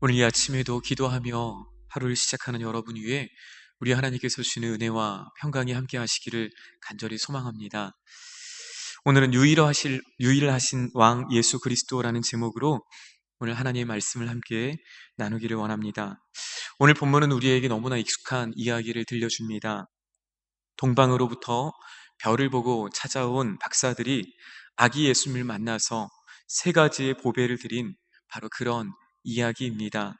오늘 이 아침에도 기도하며 하루를 시작하는 여러분 위해 우리 하나님께서 주시는 은혜와 평강이 함께 하시기를 간절히 소망합니다. 오늘은 유일하신 왕 예수 그리스도라는 제목으로 오늘 하나님의 말씀을 함께 나누기를 원합니다. 오늘 본문은 우리에게 너무나 익숙한 이야기를 들려줍니다. 동방으로부터 별을 보고 찾아온 박사들이 아기 예수님을 만나서 세 가지의 보배를 드린 바로 그런 이야기입니다.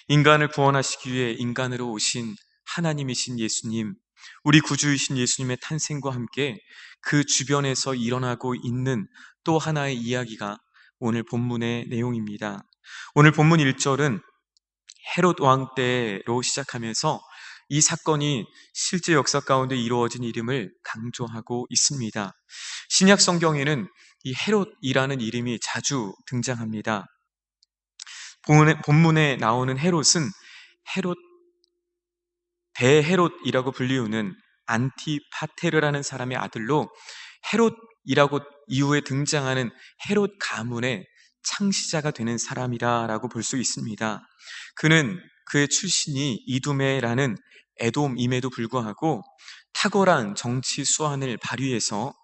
인간을 구원하시기 위해 인간으로 오신 하나님이신 예수님, 우리 구주이신 예수님의 탄생과 함께 그 주변에서 일어나고 있는 또 하나의 이야기가 오늘 본문의 내용입니다. 오늘 본문 1절은 헤롯 왕 때로 시작하면서 이 사건이 실제 역사 가운데 이루어진 이름을 강조하고 있습니다. 신약 성경에는 이 헤롯이라는 이름이 자주 등장합니다. 본문에 나오는 헤롯은 헤롯, 대헤롯이라고 불리우는 안티파테르라는 사람의 아들로 헤롯이라고 이후에 등장하는 헤롯 가문의 창시자가 되는 사람이라고 볼 수 있습니다. 그는 그의 출신이 이두메라는 에돔임에도 불구하고 탁월한 정치 수완을 발휘해서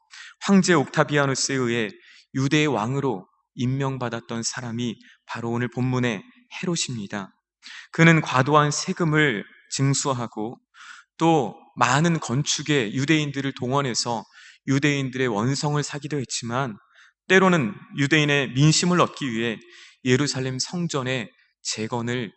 황제 옥타비아누스에 의해 유대의 왕으로 임명받았던 사람이 바로 오늘 본문의 헤롯입니다. 그는 과도한 세금을 징수하고 또 많은 건축에 유대인들을 동원해서 유대인들의 원성을 사기도 했지만 때로는 유대인의 민심을 얻기 위해 예루살렘 성전의 재건을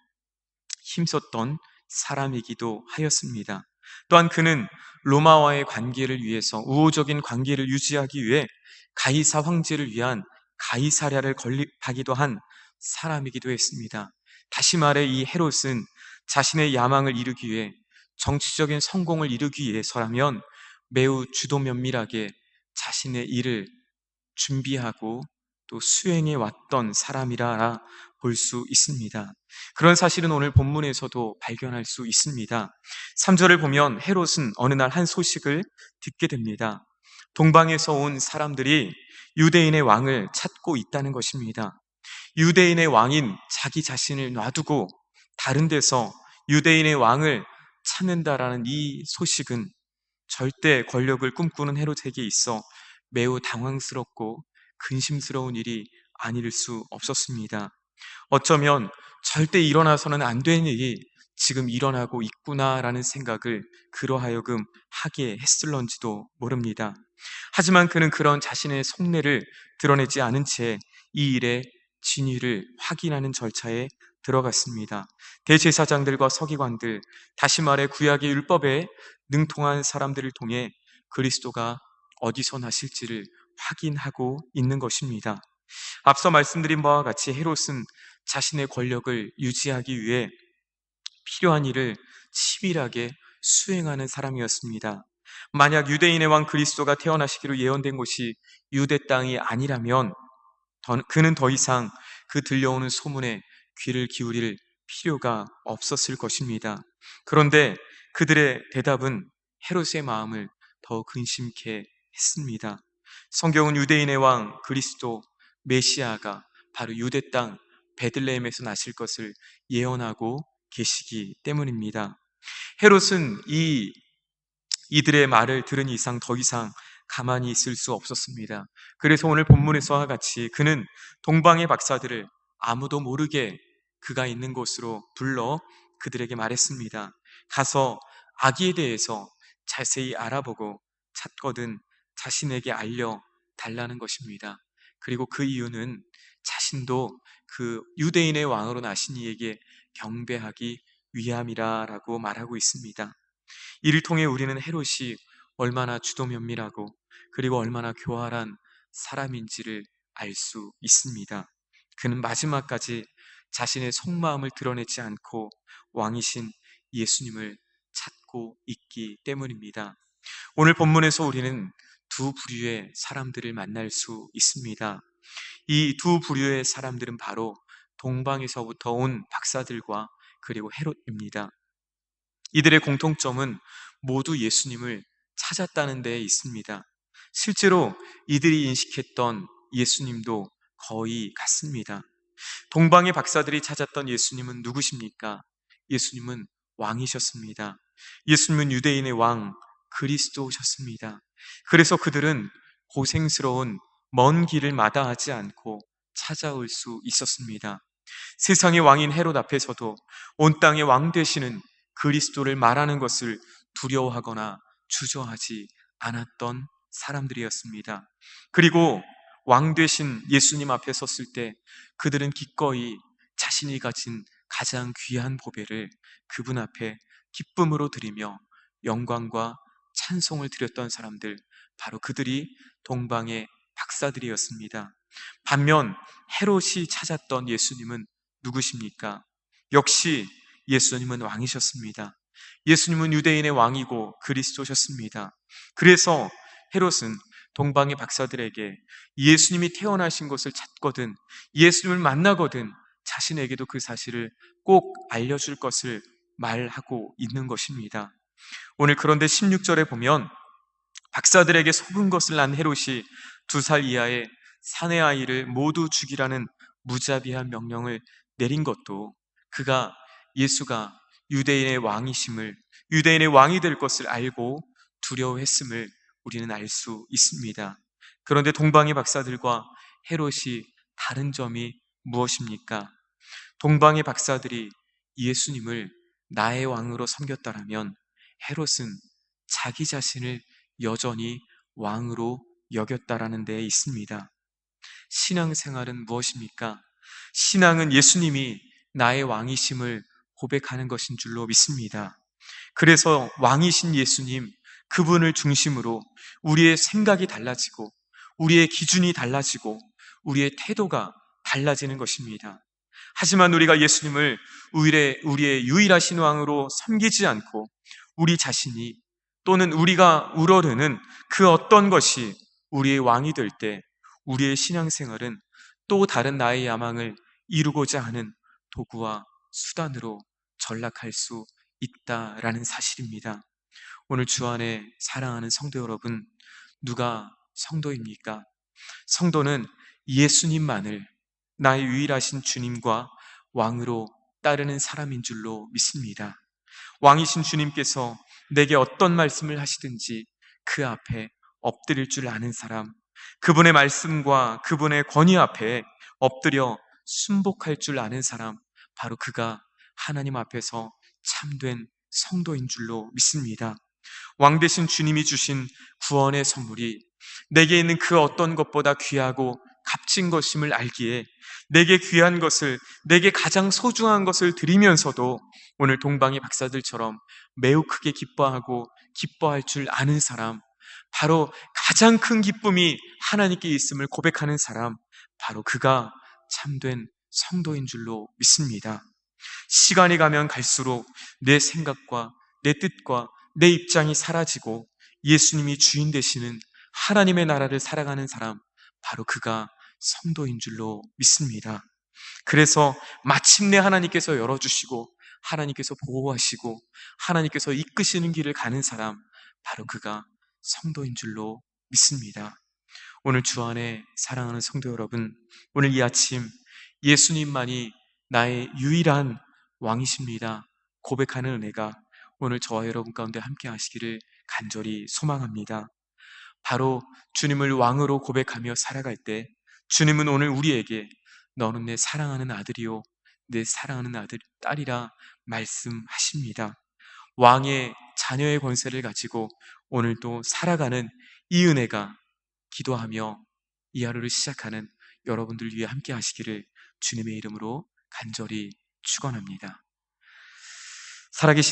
힘썼던 사람이기도 하였습니다. 또한 그는 로마와의 관계를 위해서 우호적인 관계를 유지하기 위해 가이사 황제를 위한 가이사랴를 건립하기도 한 사람이기도 했습니다. 다시 말해 이 헤롯은 자신의 야망을 이루기 위해 정치적인 성공을 이루기 위해서라면 매우 주도 면밀하게 자신의 일을 준비하고 또 수행해 왔던 사람이라 볼 수 있습니다. 그런 사실은 오늘 본문에서도 발견할 수 있습니다. 3절을 보면 헤롯은 어느 날 한 소식을 듣게 됩니다. 동방에서 온 사람들이 유대인의 왕을 찾고 있다는 것입니다. 유대인의 왕인 자기 자신을 놔두고 다른 데서 유대인의 왕을 찾는다라는 이 소식은 절대 권력을 꿈꾸는 헤롯에게 있어 매우 당황스럽고 근심스러운 일이 아닐 수 없었습니다. 어쩌면 절대 일어나서는 안 되는 일이 지금 일어나고 있구나라는 생각을 그로 하여금 하게 했을런지도 모릅니다. 하지만 그는 그런 자신의 속내를 드러내지 않은 채 이 일의 진위를 확인하는 절차에 들어갔습니다. 대제사장들과 서기관들, 다시 말해 구약의 율법에 능통한 사람들을 통해 그리스도가 어디서 나실지를 확인하고 있는 것입니다. 앞서 말씀드린 바와 같이 헤롯은 자신의 권력을 유지하기 위해 필요한 일을 치밀하게 수행하는 사람이었습니다. 만약 유대인의 왕 그리스도가 태어나시기로 예언된 곳이 유대 땅이 아니라면 그는 더 이상 그 들려오는 소문에 귀를 기울일 필요가 없었을 것입니다. 그런데 그들의 대답은 헤롯의 마음을 더 근심케 했습니다. 성경은 유대인의 왕 그리스도 메시아가 바로 유대 땅 베들레헴에서 나실 것을 예언하고 계시기 때문입니다. 헤롯은 이들의 말을 들은 이상 더 이상 가만히 있을 수 없었습니다. 그래서 오늘 본문에서와 같이 그는 동방의 박사들을 아무도 모르게 그가 있는 곳으로 불러 그들에게 말했습니다. 가서 아기에 대해서 자세히 알아보고 찾거든 자신에게 알려 달라는 것입니다. 그리고 그 이유는 자신도 그 유대인의 왕으로 나신 이에게 경배하기 위함이라고 말하고 있습니다. 이를 통해 우리는 헤롯이 얼마나 주도 면밀하고 그리고 얼마나 교활한 사람인지를 알 수 있습니다. 그는 마지막까지 자신의 속마음을 드러내지 않고 왕이신 예수님을 찾고 있기 때문입니다. 오늘 본문에서 우리는 두 부류의 사람들을 만날 수 있습니다. 이 두 부류의 사람들은 바로 동방에서부터 온 박사들과 그리고 헤롯입니다. 이들의 공통점은 모두 예수님을 찾았다는 데 있습니다. 실제로 이들이 인식했던 예수님도 거의 같습니다. 동방의 박사들이 찾았던 예수님은 누구십니까? 예수님은 왕이셨습니다. 예수님은 유대인의 왕 그리스도셨습니다. 그래서 그들은 고생스러운 먼 길을 마다하지 않고 찾아올 수 있었습니다. 세상의 왕인 헤롯 앞에서도 온 땅의 왕 되시는 그리스도를 말하는 것을 두려워하거나 주저하지 않았던 사람들이었습니다. 그리고 왕 되신 예수님 앞에 섰을 때 그들은 기꺼이 자신이 가진 가장 귀한 보배를 그분 앞에 기쁨으로 드리며 영광과 찬송을 드렸던 사람들, 바로 그들이 동방의 박사들이었습니다. 반면 헤롯이 찾았던 예수님은 누구십니까? 역시 예수님은 왕이셨습니다. 예수님은 유대인의 왕이고 그리스도셨습니다. 그래서 헤롯은 동방의 박사들에게 예수님이 태어나신 것을 찾거든, 예수님을 만나거든 자신에게도 그 사실을 꼭 알려줄 것을 말하고 있는 것입니다. 오늘 그런데 16절에 보면 박사들에게 속은 것을 난 헤롯이 2살 이하의 사내 아이를 모두 죽이라는 무자비한 명령을 내린 것도 그가 예수가 유대인의 왕이심을, 유대인의 왕이 될 것을 알고 두려워했음을 우리는 알 수 있습니다. 그런데 동방의 박사들과 헤롯이 다른 점이 무엇입니까? 동방의 박사들이 예수님을 나의 왕으로 섬겼다라면 헤롯은 자기 자신을 여전히 왕으로 여겼다라는 데에 있습니다. 신앙생활은 무엇입니까? 신앙은 예수님이 나의 왕이심을 고백하는 것인 줄로 믿습니다. 그래서 왕이신 예수님, 그분을 중심으로 우리의 생각이 달라지고 우리의 기준이 달라지고 우리의 태도가 달라지는 것입니다. 하지만 우리가 예수님을 우리의 유일하신 왕으로 섬기지 않고 우리 자신이 또는 우리가 우러르는 그 어떤 것이 우리의 왕이 될 때 우리의 신앙생활은 또 다른 나의 야망을 이루고자 하는 도구와 수단으로 전락할 수 있다라는 사실입니다. 오늘 주 안에 사랑하는 성도 여러분, 누가 성도입니까? 성도는 예수님만을 나의 유일하신 주님과 왕으로 따르는 사람인 줄로 믿습니다. 왕이신 주님께서 내게 어떤 말씀을 하시든지 그 앞에 엎드릴 줄 아는 사람, 그분의 말씀과 그분의 권위 앞에 엎드려 순복할 줄 아는 사람, 바로 그가 하나님 앞에서 참된 성도인 줄로 믿습니다. 왕 되신 주님이 주신 구원의 선물이 내게 있는 그 어떤 것보다 귀하고 값진 것임을 알기에 내게 귀한 것을, 내게 가장 소중한 것을 드리면서도 오늘 동방의 박사들처럼 매우 크게 기뻐하고 기뻐할 줄 아는 사람, 바로 가장 큰 기쁨이 하나님께 있음을 고백하는 사람, 바로 그가 참된 성도인 줄로 믿습니다. 시간이 가면 갈수록 내 생각과 내 뜻과 내 입장이 사라지고 예수님이 주인 되시는 하나님의 나라를 살아가는 사람, 바로 그가 성도인 줄로 믿습니다. 그래서 마침내 하나님께서 열어주시고 하나님께서 보호하시고 하나님께서 이끄시는 길을 가는 사람, 바로 그가 성도인 줄로 믿습니다. 오늘 주 안에 사랑하는 성도 여러분, 오늘 이 아침 예수님만이 나의 유일한 왕이십니다 고백하는 은혜가 오늘 저와 여러분 가운데 함께 하시기를 간절히 소망합니다. 바로 주님을 왕으로 고백하며 살아갈 때 주님은 오늘 우리에게 너는 내 사랑하는 아들이요 내 사랑하는 딸이라 말씀하십니다. 왕의 자녀의 권세를 가지고 오늘도 살아가는 이 은혜가 기도하며 이 하루를 시작하는 여러분들 위해 함께 하시기를 주님의 이름으로 간절히 축원합니다. 살아계신